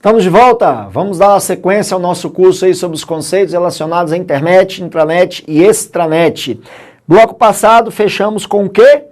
Estamos de volta? Vamos dar sequência ao nosso curso aí sobre os conceitos relacionados à internet, intranet e extranet. Bloco passado fechamos com o quê?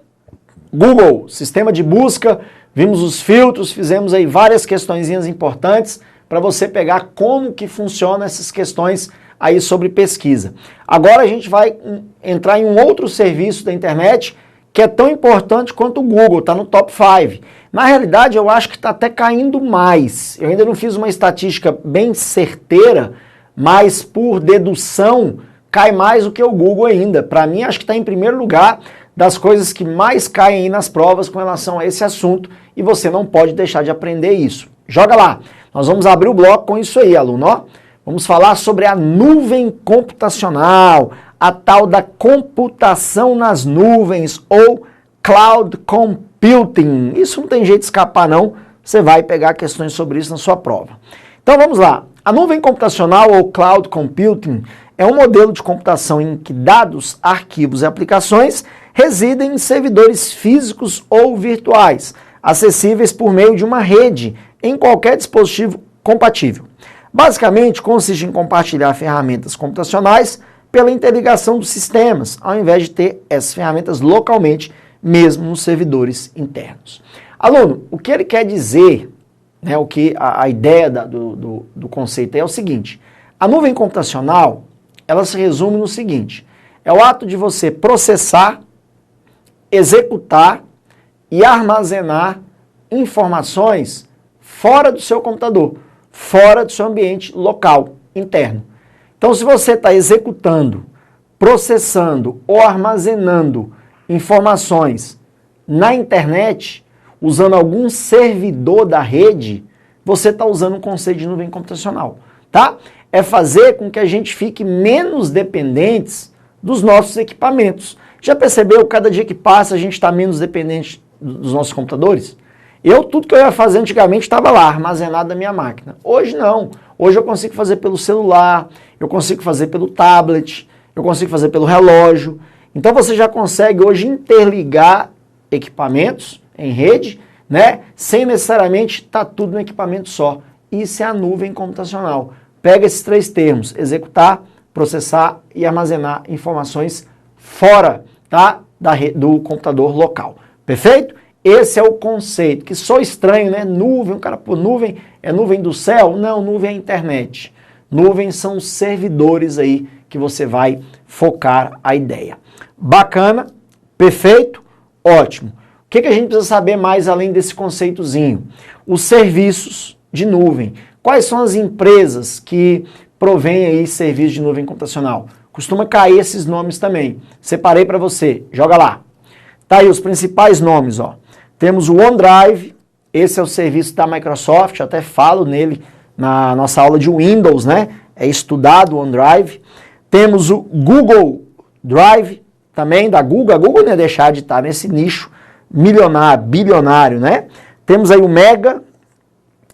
Google, sistema de busca, vimos os filtros, fizemos aí várias questõezinhas importantes para você pegar como que funciona essas questões aí sobre pesquisa. Agora a gente vai entrar em um outro serviço da internet que é tão importante quanto o Google, está no top 5. Na realidade, eu acho que está até caindo mais. Eu ainda não fiz uma estatística bem certeira, mas por dedução, cai mais do que o Google ainda. Para mim, acho que está em primeiro lugar das coisas que mais caem aí nas provas com relação a esse assunto, e você não pode deixar de aprender isso. Joga lá! Nós vamos abrir o bloco com isso aí, aluno, ó. Vamos falar sobre a nuvem computacional, a tal da computação nas nuvens ou cloud computing. Isso não tem jeito de escapar não, você vai pegar questões sobre isso na sua prova. Então vamos lá. A nuvem computacional ou cloud computing é um modelo de computação em que dados, arquivos e aplicações residem em servidores físicos ou virtuais, acessíveis por meio de uma rede em qualquer dispositivo compatível. Basicamente, consiste em compartilhar ferramentas computacionais pela interligação dos sistemas, ao invés de ter essas ferramentas localmente, mesmo nos servidores internos. Aluno, o que ele quer dizer, né, a ideia do conceito é o seguinte: a nuvem computacional, ela se resume no seguinte: é o ato de você processar, executar e armazenar informações fora do seu computador, fora do seu ambiente local, interno. Então, se você está executando, processando ou armazenando informações na internet, usando algum servidor da rede, você está usando um conceito de nuvem computacional, tá? É fazer com que a gente fique menos dependentes dos nossos equipamentos. Já percebeu, cada dia que passa a gente está menos dependente dos nossos computadores? Tudo que eu ia fazer antigamente estava lá, armazenado na minha máquina. Hoje não. Hoje eu consigo fazer pelo celular, eu consigo fazer pelo tablet, eu consigo fazer pelo relógio. Então você já consegue hoje interligar equipamentos em rede, né? Sem necessariamente estar tudo no equipamento só. Isso é a nuvem computacional. Pega esses três termos: executar, processar e armazenar informações fora, tá, do computador local. Perfeito? Esse é o conceito, que só estranho, né? Nuvem, o cara, pô, nuvem é nuvem do céu? Não, nuvem é a internet. Nuvem são os servidores aí que você vai focar a ideia. Bacana, perfeito, ótimo. O que a gente precisa saber mais além desse conceitozinho? Os serviços de nuvem. Quais são as empresas que provêm aí serviços de nuvem computacional? Costuma cair esses nomes também. Separei para você, joga lá. Tá aí os principais nomes, ó. Temos o OneDrive, esse é o serviço da Microsoft, até falo nele na nossa aula de Windows, né? É estudado o OneDrive. Temos o Google Drive, também da Google. A Google não ia deixar de estar nesse nicho milionário, bilionário, né? Temos aí o Mega,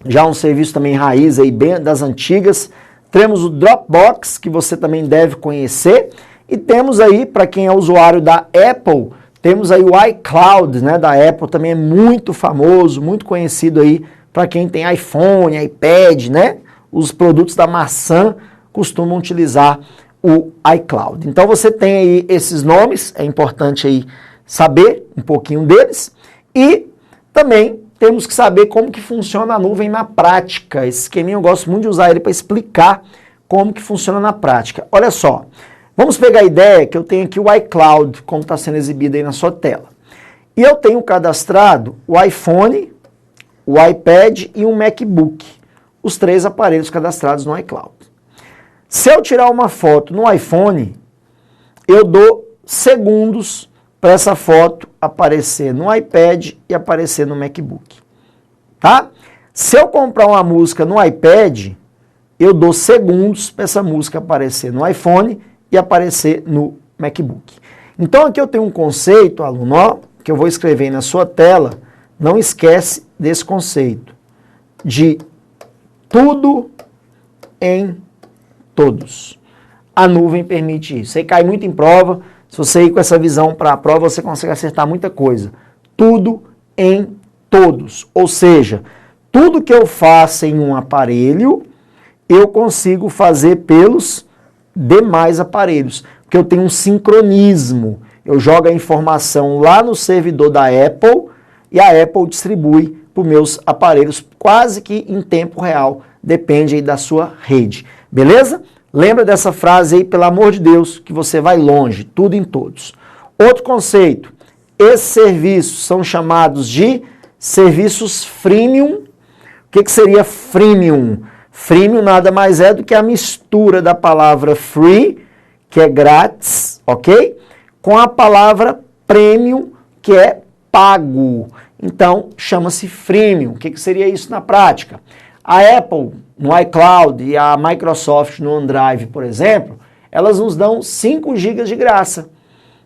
já um serviço também raiz aí, bem das antigas. Temos o Dropbox, que você também deve conhecer. E temos aí, para quem é usuário da Apple, temos aí o iCloud, né, da Apple, também é muito famoso, muito conhecido aí para quem tem iPhone, iPad, né? Os produtos da maçã costumam utilizar o iCloud. Então você tem aí esses nomes, é importante aí saber um pouquinho deles. E também temos que saber como que funciona a nuvem na prática. Esse esqueminha eu gosto muito de usar ele para explicar como que funciona na prática. Olha só. Vamos pegar a ideia que eu tenho aqui o iCloud, como está sendo exibido aí na sua tela. E eu tenho cadastrado o iPhone, o iPad e um MacBook. Os três aparelhos cadastrados no iCloud. Se eu tirar uma foto no iPhone, eu dou segundos para essa foto aparecer no iPad e aparecer no MacBook. Tá? Se eu comprar uma música no iPad, eu dou segundos para essa música aparecer no iPhone e aparecer no MacBook. Então aqui eu tenho um conceito, aluno, ó, que eu vou escrever aí na sua tela. Não esquece desse conceito de tudo em todos. A nuvem permite isso. Você cai muito em prova, se você ir com essa visão para a prova, você consegue acertar muita coisa. Tudo em todos. Ou seja, tudo que eu faço em um aparelho, eu consigo fazer pelos demais aparelhos, porque eu tenho um sincronismo. Eu jogo a informação lá no servidor da Apple e a Apple distribui para os meus aparelhos quase que em tempo real, depende aí da sua rede. Beleza? Lembra dessa frase aí, pelo amor de Deus, que você vai longe, tudo em todos. Outro conceito, esses serviços são chamados de serviços freemium. O que seria freemium? Freemium nada mais é do que a mistura da palavra free, que é grátis, ok? Com a palavra premium, que é pago. Então, chama-se freemium. O que seria isso na prática? A Apple, no iCloud, e a Microsoft no OneDrive, por exemplo, elas nos dão 5 GB de graça.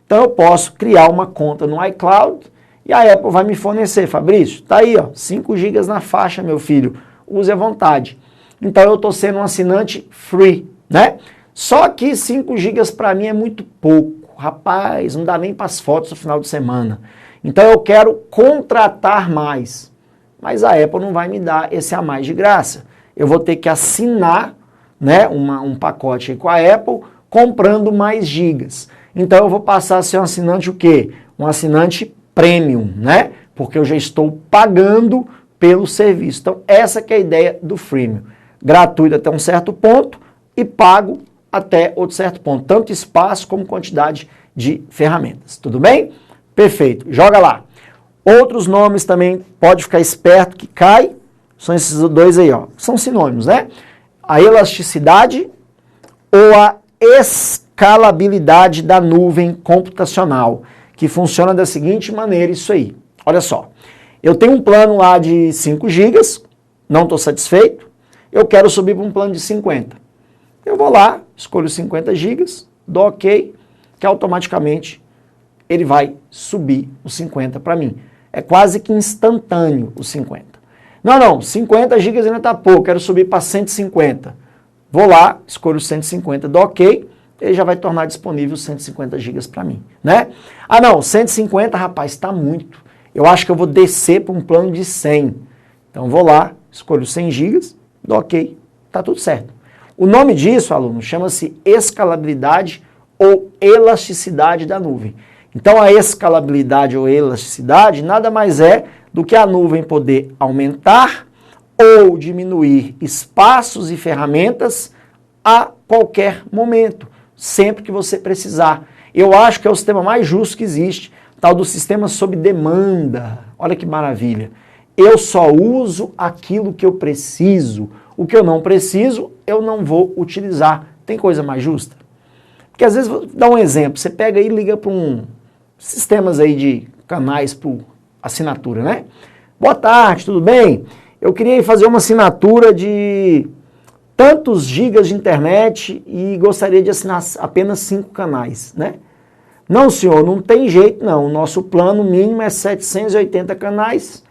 Então, eu posso criar uma conta no iCloud e a Apple vai me fornecer. Fabrício, tá aí, ó, 5 GB na faixa, meu filho. Use à vontade. Então, eu estou sendo um assinante free, né? Só que 5 GB para mim é muito pouco. Rapaz, não dá nem para as fotos no final de semana. Então, eu quero contratar mais. Mas a Apple não vai me dar esse a mais de graça. Eu vou ter que assinar, né, um pacote aí com a Apple, comprando mais gigas. Então eu vou passar a ser um assinante o quê? Um assinante premium, né? Porque eu já estou pagando pelo serviço. Então essa que é a ideia do freemium. Gratuito até um certo ponto e pago até outro certo ponto. Tanto espaço como quantidade de ferramentas. Tudo bem? Perfeito. Joga lá. Outros nomes também, pode ficar esperto que cai, são esses dois aí, ó. São sinônimos, né? A elasticidade ou a escalabilidade da nuvem computacional, que funciona da seguinte maneira, isso aí. Olha só, eu tenho um plano lá de 5 GB, não estou satisfeito, eu quero subir para um plano de 50. Eu vou lá, escolho 50 GB, dou OK, que automaticamente ele vai subir os 50 para mim. É quase que instantâneo os 50. Não, 50 GB ainda está pouco, quero subir para 150. Vou lá, escolho 150, dou OK, ele já vai tornar disponível 150 GB para mim, né? Ah não, 150, rapaz, está muito. Eu acho que eu vou descer para um plano de 100. Então vou lá, escolho 100 GB, dou OK, está tudo certo. O nome disso, aluno, chama-se escalabilidade ou elasticidade da nuvem. Então a escalabilidade ou elasticidade nada mais é do que a nuvem poder aumentar ou diminuir espaços e ferramentas a qualquer momento, sempre que você precisar. Eu acho que é o sistema mais justo que existe, tal do sistema sob demanda. Olha que maravilha. Eu só uso aquilo que eu preciso. O que eu não preciso, eu não vou utilizar. Tem coisa mais justa? Porque às vezes, vou dar um exemplo, você pega aí e liga para sistemas aí de canais por assinatura, né? Boa tarde, tudo bem? Eu queria fazer uma assinatura de tantos gigas de internet e gostaria de assinar apenas 5 canais, né? Não, senhor, não tem jeito não. O nosso plano mínimo é 780 canais,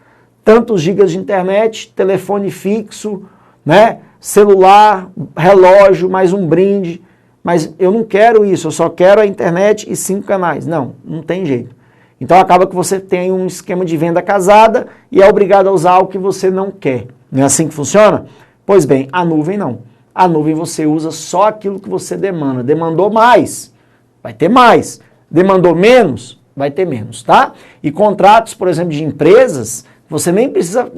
tantos gigas de internet, telefone fixo, né? Celular, relógio, mais um brinde. Mas eu não quero isso, eu só quero a internet e 5 canais. Não, não tem jeito. Então acaba que você tem um esquema de venda casada e é obrigado a usar o que você não quer. Não é assim que funciona? Pois bem, a nuvem não. A nuvem você usa só aquilo que você demanda. Demandou mais, vai ter mais. Demandou menos, vai ter menos, tá? E contratos, por exemplo, de empresas, você nem precisa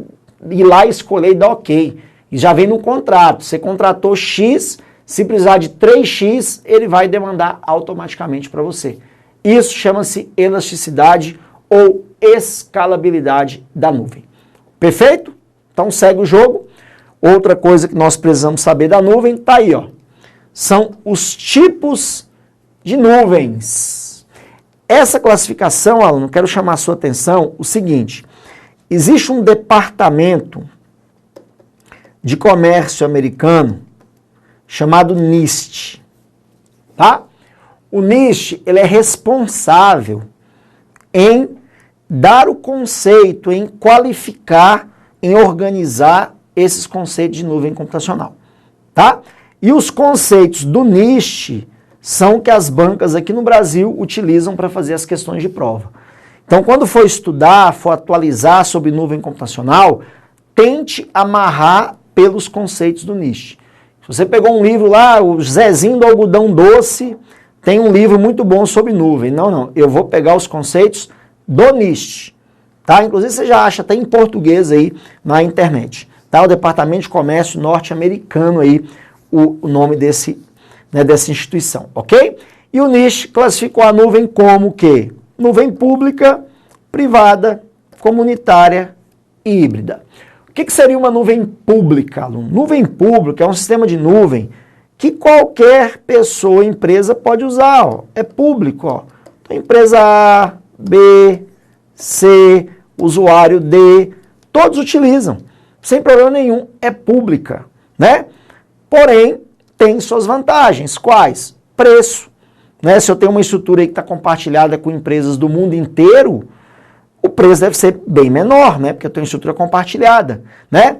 ir lá e escolher e dar OK. E já vem no contrato. Você contratou X, se precisar de 3x, ele vai demandar automaticamente para você. Isso chama-se elasticidade ou escalabilidade da nuvem. Perfeito? Então segue o jogo. Outra coisa que nós precisamos saber da nuvem está aí, ó. São os tipos de nuvens. Essa classificação, aluno, quero chamar a sua atenção o seguinte. Existe um departamento de comércio americano chamado NIST, tá? O NIST, ele é responsável em dar o conceito, em qualificar, em organizar esses conceitos de nuvem computacional, tá? E os conceitos do NIST são que as bancas aqui no Brasil utilizam para fazer as questões de prova. Então, quando for estudar, for atualizar sobre nuvem computacional, tente amarrar pelos conceitos do NIST. Se você pegou um livro lá, o Zezinho do Algodão Doce, tem um livro muito bom sobre nuvem. Não, eu vou pegar os conceitos do NIST, tá? Inclusive você já acha até em português aí na internet, tá? O Departamento de Comércio norte-americano aí, o nome dessa instituição, ok? E o NIST classificou a nuvem como o quê? Nuvem pública, privada, comunitária e híbrida. O que seria uma nuvem pública, aluno? Nuvem pública é um sistema de nuvem que qualquer pessoa, empresa pode usar, ó. É público, ó. Então, empresa A, B, C, usuário D, todos utilizam, sem problema nenhum, é pública, né? Porém, tem suas vantagens. Quais? Preço, né? Se eu tenho uma estrutura aí que está compartilhada com empresas do mundo inteiro, o preço deve ser bem menor, né? Porque eu tenho estrutura compartilhada, né?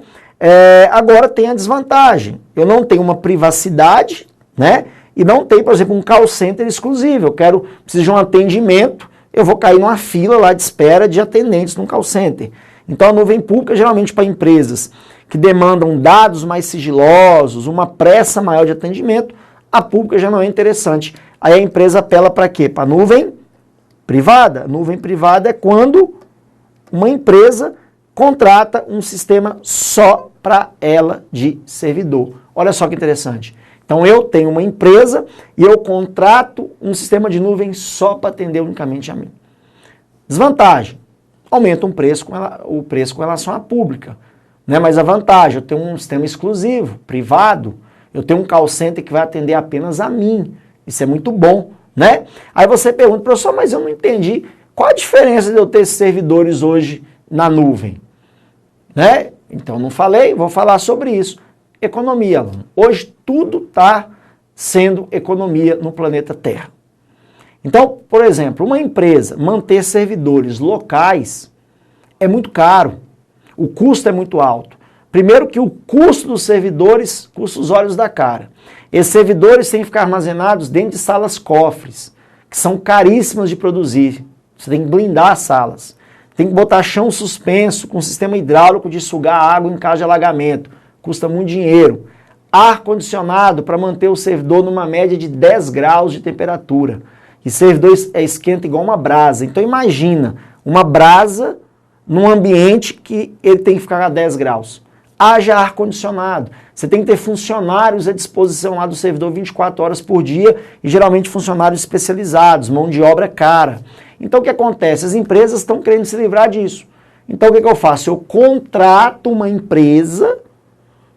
Agora tem a desvantagem. Eu não tenho uma privacidade, né? E não tenho, por exemplo, um call center exclusivo. Preciso de um atendimento, eu vou cair numa fila lá de espera de atendentes num call center. Então a nuvem pública, geralmente para empresas que demandam dados mais sigilosos, uma pressa maior de atendimento, a pública já não é interessante. Aí a empresa apela para quê? Para a nuvem privada. Nuvem privada é quando uma empresa contrata um sistema só para ela de servidor. Olha só que interessante. Então eu tenho uma empresa e eu contrato um sistema de nuvem só para atender unicamente a mim. Desvantagem, aumenta o preço com relação à pública. Né? Mas a vantagem, eu tenho um sistema exclusivo, privado, eu tenho um call center que vai atender apenas a mim. Isso é muito bom, né? Aí você pergunta, professor, mas eu não entendi. Qual a diferença de eu ter esses servidores hoje na nuvem? Né? Então não falei, vou falar sobre isso. Economia, aluno. Hoje tudo está sendo economia no planeta Terra. Então, por exemplo, uma empresa manter servidores locais é muito caro. O custo é muito alto. Primeiro que o custo dos servidores custa os olhos da cara. Esses servidores têm que ficar armazenados dentro de salas cofres, que são caríssimas de produzir. Você tem que blindar as salas. Tem que botar chão suspenso com sistema hidráulico de sugar água em caso de alagamento. Custa muito dinheiro. Ar-condicionado para manter o servidor numa média de 10 graus de temperatura. E servidor esquenta igual uma brasa. Então imagina, uma brasa num ambiente que ele tem que ficar a 10 graus. Haja ar-condicionado. Você tem que ter funcionários à disposição lá do servidor 24 horas por dia e geralmente funcionários especializados, mão de obra cara. Então o que acontece? As empresas estão querendo se livrar disso. Então o que eu faço? Eu contrato uma empresa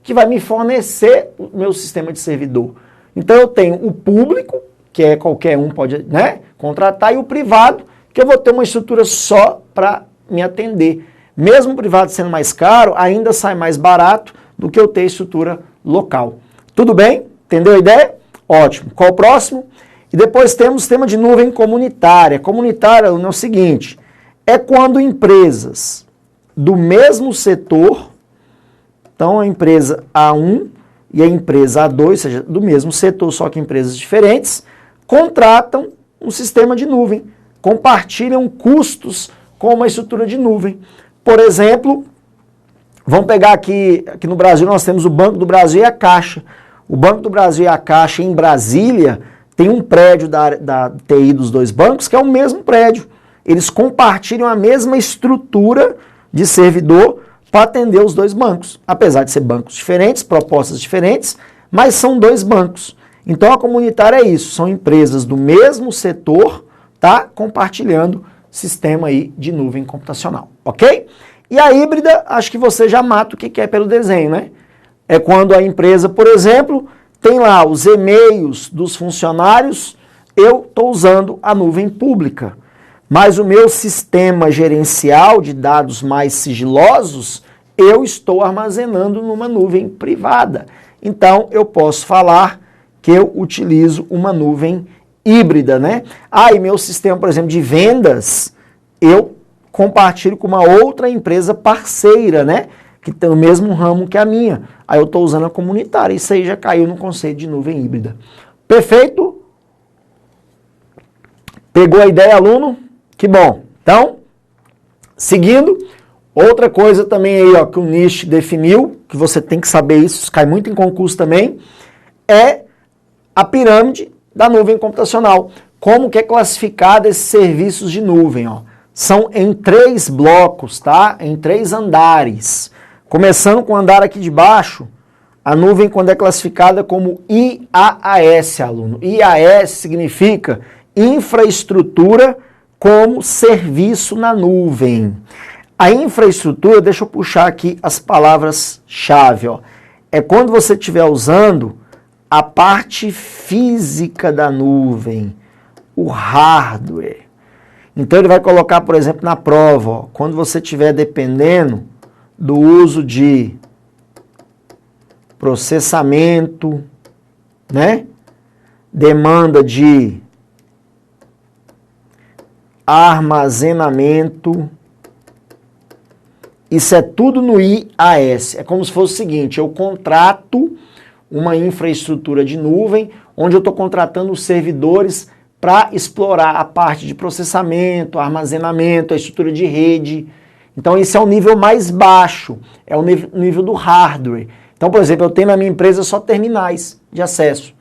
que vai me fornecer o meu sistema de servidor. Então eu tenho o público, que é qualquer um pode, né, contratar, e o privado, que eu vou ter uma estrutura só para me atender. Mesmo o privado sendo mais caro, ainda sai mais barato do que eu ter estrutura local. Tudo bem? Entendeu a ideia? Ótimo. Qual o próximo? E depois temos o sistema de nuvem comunitária. Comunitária é o seguinte, é quando empresas do mesmo setor, então a empresa A1 e a empresa A2, ou seja, do mesmo setor, só que empresas diferentes, contratam um sistema de nuvem, compartilham custos com uma estrutura de nuvem. Por exemplo, vamos pegar aqui no Brasil, nós temos o Banco do Brasil e a Caixa. O Banco do Brasil e a Caixa em Brasília tem um prédio da TI dos dois bancos que é o mesmo prédio. Eles compartilham a mesma estrutura de servidor para atender os dois bancos. Apesar de ser bancos diferentes, propostas diferentes, mas são dois bancos. Então a comunitária é isso, são empresas do mesmo setor, tá, compartilhando sistema aí de nuvem computacional, ok? E a híbrida, acho que você já mata o que é pelo desenho, né? É quando a empresa, por exemplo, tem lá os e-mails dos funcionários, eu estou usando a nuvem pública, mas o meu sistema gerencial de dados mais sigilosos, eu estou armazenando numa nuvem privada. Então, eu posso falar que eu utilizo uma nuvem híbrida, né? E meu sistema, por exemplo, de vendas, eu compartilho com uma outra empresa parceira, né? Que tem o mesmo ramo que a minha. Aí eu estou usando a comunitária. Isso aí já caiu no conceito de nuvem híbrida. Perfeito? Pegou a ideia, aluno? Que bom. Então, seguindo, Outra coisa também aí, ó, que o NIST definiu, que você tem que saber isso cai muito em concurso também, é a pirâmide da nuvem computacional. Como que é classificado esses serviços de nuvem, ó? São em 3 blocos, tá? Em 3 andares. Começando com o andar aqui de baixo, a nuvem quando é classificada como IaaS, aluno. IaaS significa infraestrutura como serviço na nuvem. A infraestrutura, deixa eu puxar aqui as palavras-chave, ó. É quando você estiver usando a parte física da nuvem, o hardware. Então ele vai colocar, por exemplo, na prova, ó, quando você estiver dependendo do uso de processamento, né? Demanda de armazenamento. Isso é tudo no IaaS. É como se fosse o seguinte, eu contrato uma infraestrutura de nuvem, onde eu estou contratando os servidores para explorar a parte de processamento, armazenamento, a estrutura de rede. Então, esse é o nível mais baixo, é o nível do hardware. Então, por exemplo, eu tenho na minha empresa só terminais de acesso.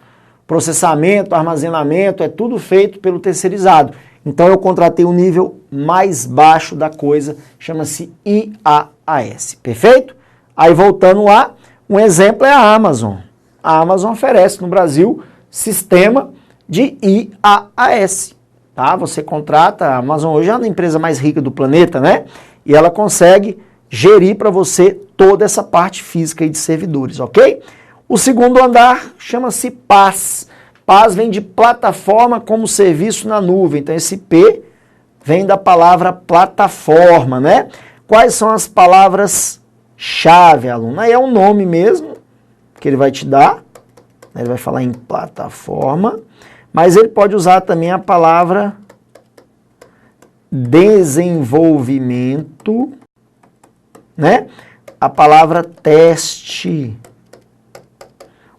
Processamento, armazenamento, é tudo feito pelo terceirizado. Então, eu contratei o nível mais baixo da coisa, chama-se IaaS. Perfeito? Aí, voltando lá, um exemplo é a Amazon. A Amazon oferece no Brasil sistema de IaaS. Tá? Você contrata, a Amazon hoje é a empresa mais rica do planeta, né? E ela consegue gerir para você toda essa parte física aí de servidores, ok? O segundo andar chama-se PaaS. PaaS vem de plataforma como serviço na nuvem. Então esse P vem da palavra plataforma, né? Quais são as palavras-chave, aluno? Aí é um nome mesmo que ele vai te dar. Ele vai falar em plataforma, mas ele pode usar também a palavra desenvolvimento, né? A palavra teste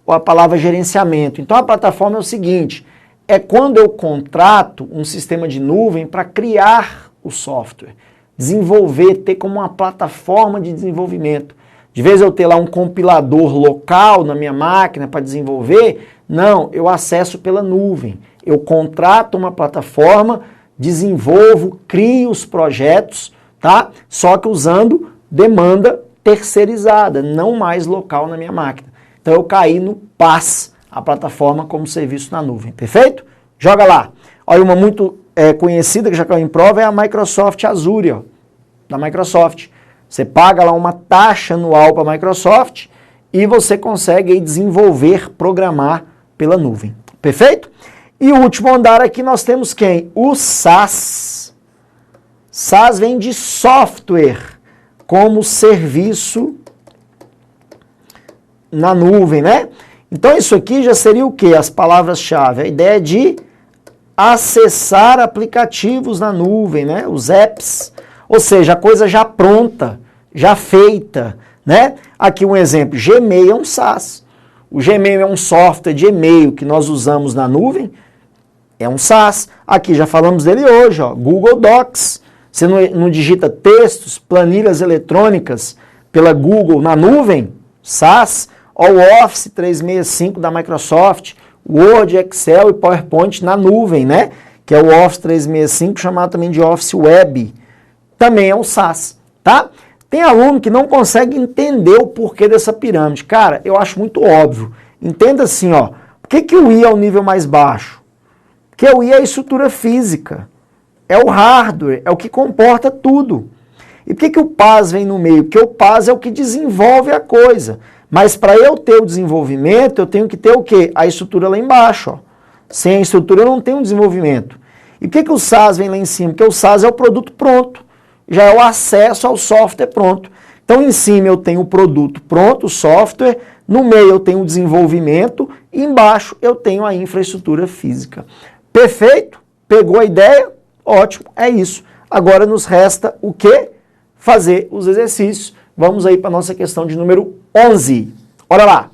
ou a palavra gerenciamento. Então a plataforma é o seguinte, é quando eu contrato um sistema de nuvem para criar o software, desenvolver, ter como uma plataforma de desenvolvimento. De vez eu ter lá um compilador local na minha máquina para desenvolver, não, eu acesso pela nuvem. Eu contrato uma plataforma, desenvolvo, crio os projetos, tá? Só que usando demanda terceirizada, não mais local na minha máquina. Então eu caí no PaaS, a plataforma como serviço na nuvem, perfeito? Joga lá. Olha, uma muito conhecida que já caiu em prova é a Microsoft Azure, ó, da Microsoft. Você paga lá uma taxa anual para a Microsoft e você consegue aí desenvolver, programar pela nuvem. Perfeito? E o último andar aqui nós temos quem? O SaaS. SaaS vem de software como serviço na nuvem, né? Então isso aqui já seria o quê? As palavras-chave. A ideia de acessar aplicativos na nuvem, né? Os apps. Ou seja, a coisa já pronta, já feita, né? Aqui um exemplo, Gmail é um SaaS. O Gmail é um software de e-mail que nós usamos na nuvem, é um SaaS. Aqui já falamos dele hoje, ó, Google Docs. Você não digita textos, planilhas eletrônicas pela Google na nuvem, SaaS. Ó, o Office 365 da Microsoft, Word, Excel e PowerPoint na nuvem, né? Que é o Office 365, chamado também de Office Web. Também é um SaaS, tá? Tem aluno que não consegue entender o porquê dessa pirâmide. Cara, eu acho muito óbvio. Entenda assim, ó. Por que o I é o nível mais baixo? Porque o I é a estrutura física. É o hardware, é o que comporta tudo. E por que o PaaS vem no meio? Porque o PaaS é o que desenvolve a coisa. Mas para eu ter o desenvolvimento, eu tenho que ter o quê? A estrutura lá embaixo, ó. Sem a estrutura eu não tenho desenvolvimento. E por que o SaaS vem lá em cima? Porque o SaaS é o produto pronto. Já é o acesso ao software pronto. Então, em cima eu tenho o produto pronto, o software, no meio eu tenho o desenvolvimento, e embaixo eu tenho a infraestrutura física. Perfeito? Pegou a ideia? Ótimo, é isso. Agora nos resta o quê? Fazer os exercícios. Vamos aí para a nossa questão de número 11. Olha lá.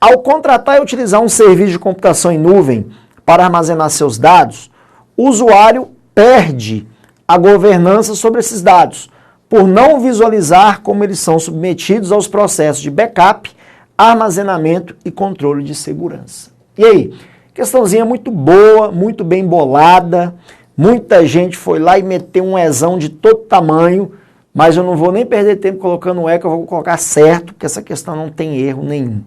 Ao contratar e utilizar um serviço de computação em nuvem para armazenar seus dados, o usuário perde a governança sobre esses dados, por não visualizar como eles são submetidos aos processos de backup, armazenamento e controle de segurança. E aí? Questãozinha muito boa, muito bem bolada, muita gente foi lá e meteu um ezão de todo tamanho, mas eu não vou nem perder tempo colocando um E, que eu vou colocar certo, porque essa questão não tem erro nenhum.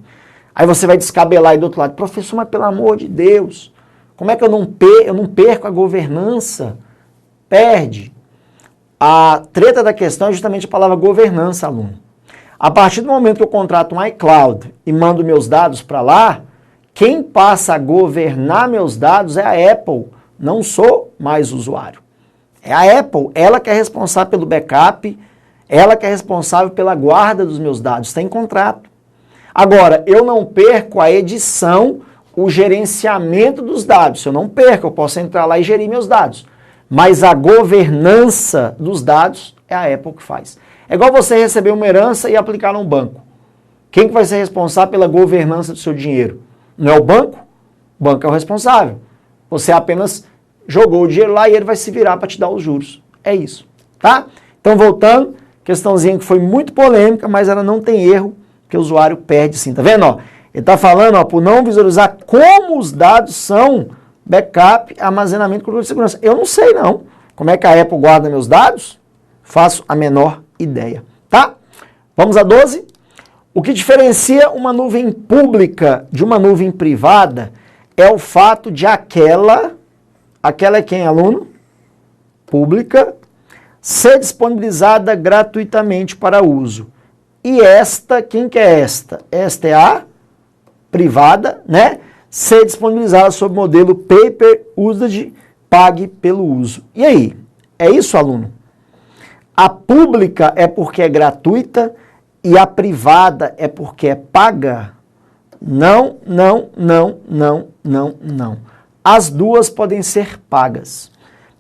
Aí você vai descabelar aí do outro lado, professor, mas pelo amor de Deus, como é que eu não perco a governança? Perde. A treta da questão é justamente a palavra governança, aluno. A partir do momento que eu contrato um iCloud e mando meus dados para lá, quem passa a governar meus dados é a Apple, não sou mais usuário. É a Apple, ela que é responsável pelo backup, ela que é responsável pela guarda dos meus dados, está em contrato. Agora, eu não perco a edição, o gerenciamento dos dados. Se eu não perco, eu posso entrar lá e gerir meus dados. Mas a governança dos dados é a Apple que faz. É igual você receber uma herança e aplicar num banco. Quem que vai ser responsável pela governança do seu dinheiro? Não é o banco? O banco é o responsável. Você apenas jogou o dinheiro lá e ele vai se virar para te dar os juros. É isso, tá? Então, voltando, questãozinha que foi muito polêmica, mas ela não tem erro, que o usuário perde sim. Tá vendo? Ó, ele está falando, ó, por não visualizar como os dados são backup, armazenamento e controle de segurança. Eu não sei, não. Como é que a Apple guarda meus dados? Faço a menor ideia, tá? Vamos a 12. O que diferencia uma nuvem pública de uma nuvem privada é o fato de aquela é quem, aluno? Pública, ser disponibilizada gratuitamente para uso. E esta, quem que é esta? Esta é a privada, né? Ser disponibilizada sob modelo pay-per-usage, pague pelo uso. E aí? É isso, aluno? A pública é porque é gratuita e a privada é porque é paga? Não, não, não, não, não, não. As duas podem ser pagas.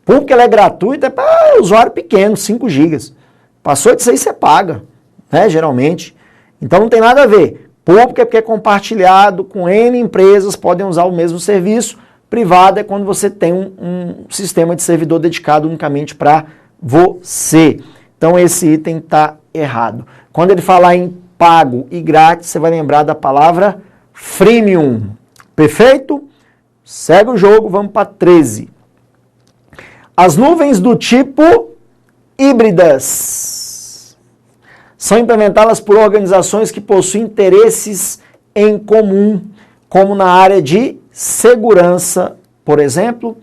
Porque ela é gratuita é para usuário pequeno, 5 GB. Passou disso aí, você paga, né, geralmente. Então não tem nada a ver. Público é porque é compartilhado com N empresas, podem usar o mesmo serviço. Privado é quando você tem um sistema de servidor dedicado unicamente para você. Então esse item está errado. Quando ele falar em pago e grátis, você vai lembrar da palavra freemium. Perfeito? Segue o jogo, vamos para 13. As nuvens do tipo híbridas são implementadas por organizações que possuem interesses em comum, como na área de segurança, por exemplo.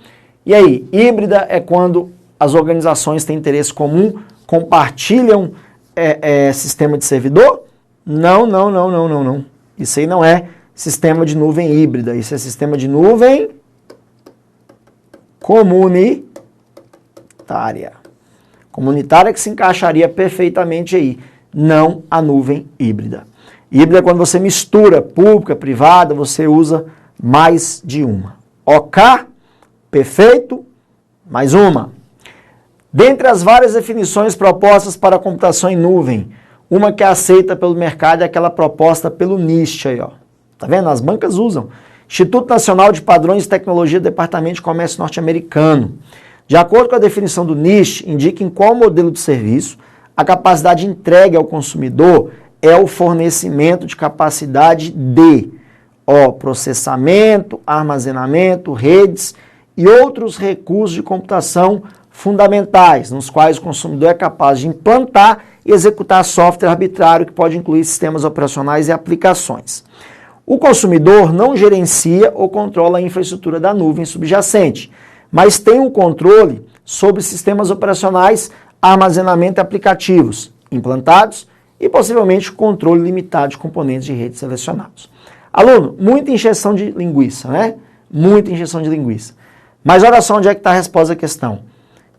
E aí, híbrida é quando as organizações têm interesse comum, compartilham sistema de servidor? Não, não, não, não, não, não. Isso aí não é sistema de nuvem híbrida, isso é sistema de nuvem comunitária. Comunitária que se encaixaria perfeitamente aí, não a nuvem híbrida. Híbrida é quando você mistura pública, privada, você usa mais de uma. OK? Perfeito? Mais uma. Dentre as várias definições propostas para a computação em nuvem, uma que é aceita pelo mercado é aquela proposta pelo NIST aí, ó. Tá vendo? As bancas usam. Instituto Nacional de Padrões de Tecnologia do Departamento de Comércio Norte-Americano. De acordo com a definição do NIST, indica em qual modelo de serviço a capacidade entregue ao consumidor é o fornecimento de capacidade de processamento, armazenamento, redes e outros recursos de computação fundamentais, nos quais o consumidor é capaz de implantar e executar software arbitrário que pode incluir sistemas operacionais e aplicações. O consumidor não gerencia ou controla a infraestrutura da nuvem subjacente, mas tem um controle sobre sistemas operacionais, armazenamento e aplicativos implantados e possivelmente controle limitado de componentes de rede selecionados. Aluno, muita injeção de linguiça, né? Muita injeção de linguiça. Mas olha só onde é que está a resposta à questão.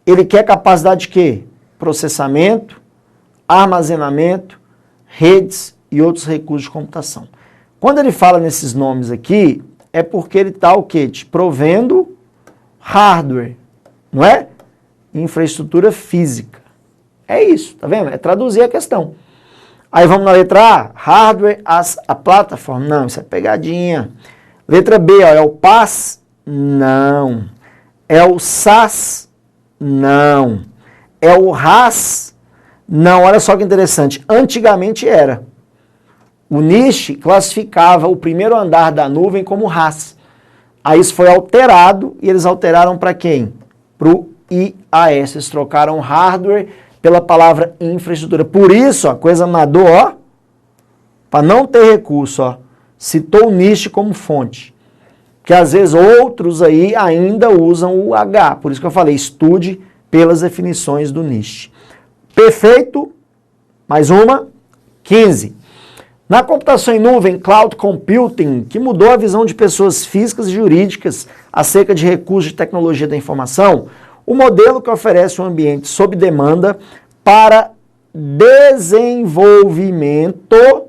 Ele quer capacidade de quê? Processamento, armazenamento, redes e outros recursos de computação. Quando ele fala nesses nomes aqui, é porque ele está o quê? Te provendo hardware, não é? Infraestrutura física. É isso, tá vendo? É traduzir a questão. Aí vamos na letra A, hardware as a plataforma. Não, isso é pegadinha. Letra B, ó, é o PaaS? Não. É o SaaS? Não. É o RaaS? Não, olha só que interessante. Antigamente era. O NIST classificava o primeiro andar da nuvem como RAS. Aí isso foi alterado e eles alteraram para quem? Para o IaaS. Eles trocaram hardware pela palavra infraestrutura. Por isso, a coisa nadou, ó, para não ter recurso, ó, citou o NIST como fonte. Que às vezes outros aí ainda usam o H. Por isso que eu falei, estude pelas definições do NIST. Perfeito? Mais uma. 15. Na computação em nuvem, Cloud Computing, que mudou a visão de pessoas físicas e jurídicas acerca de recursos de tecnologia da informação, o modelo que oferece um ambiente sob demanda para desenvolvimento,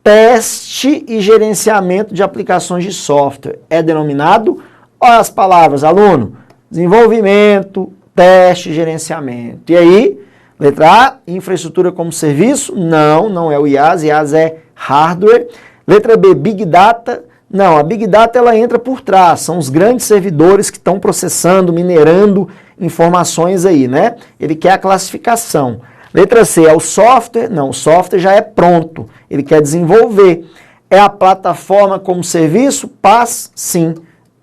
teste e gerenciamento de aplicações de software é denominado, olha as palavras, aluno, desenvolvimento, teste e gerenciamento. E aí, letra A, infraestrutura como serviço? Não, não é o IaaS, IaaS é hardware. Letra B, Big Data? Não, a Big Data ela entra por trás, são os grandes servidores que estão processando, minerando informações aí, né? Ele quer a classificação. Letra C, é o software? Não, o software já é pronto, ele quer desenvolver. É a plataforma como serviço? PaaS? Sim,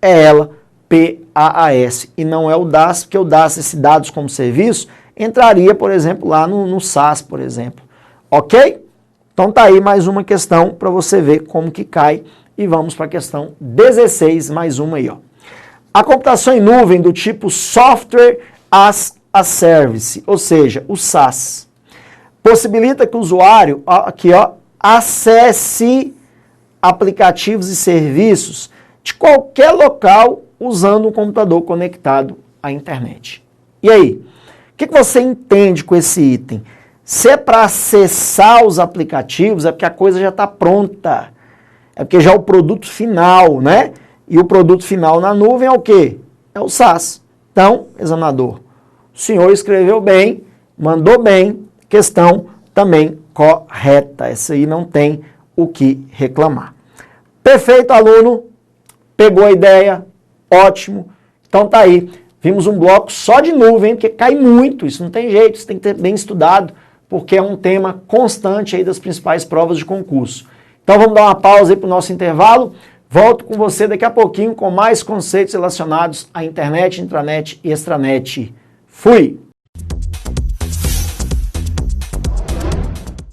é ela, PaaS. E não é o DaaS, porque o DaaS, esse dados como serviço, entraria, por exemplo, lá no SaaS, por exemplo. Ok? Então tá aí mais uma questão para você ver como que cai. E vamos para a questão 16, mais uma aí, ó. A computação em nuvem do tipo Software as a Service, ou seja, o SaaS, possibilita que o usuário, aqui ó, acesse aplicativos e serviços de qualquer local usando um computador conectado à internet. E aí, o que você entende com esse item? Se é para acessar os aplicativos, é porque a coisa já está pronta. É porque já é o produto final, né? E o produto final na nuvem é o quê? É o SaaS. Então, examinador, o senhor escreveu bem, mandou bem, questão também correta. Essa aí não tem o que reclamar. Perfeito, aluno. Pegou a ideia? Ótimo. Então tá aí. Vimos um bloco só de nuvem, porque cai muito. Isso não tem jeito, isso tem que ter bem estudado, porque é um tema constante aí das principais provas de concurso. Então vamos dar uma pausa aí para o nosso intervalo. Volto com você daqui a pouquinho com mais conceitos relacionados à internet, intranet e extranet. Fui!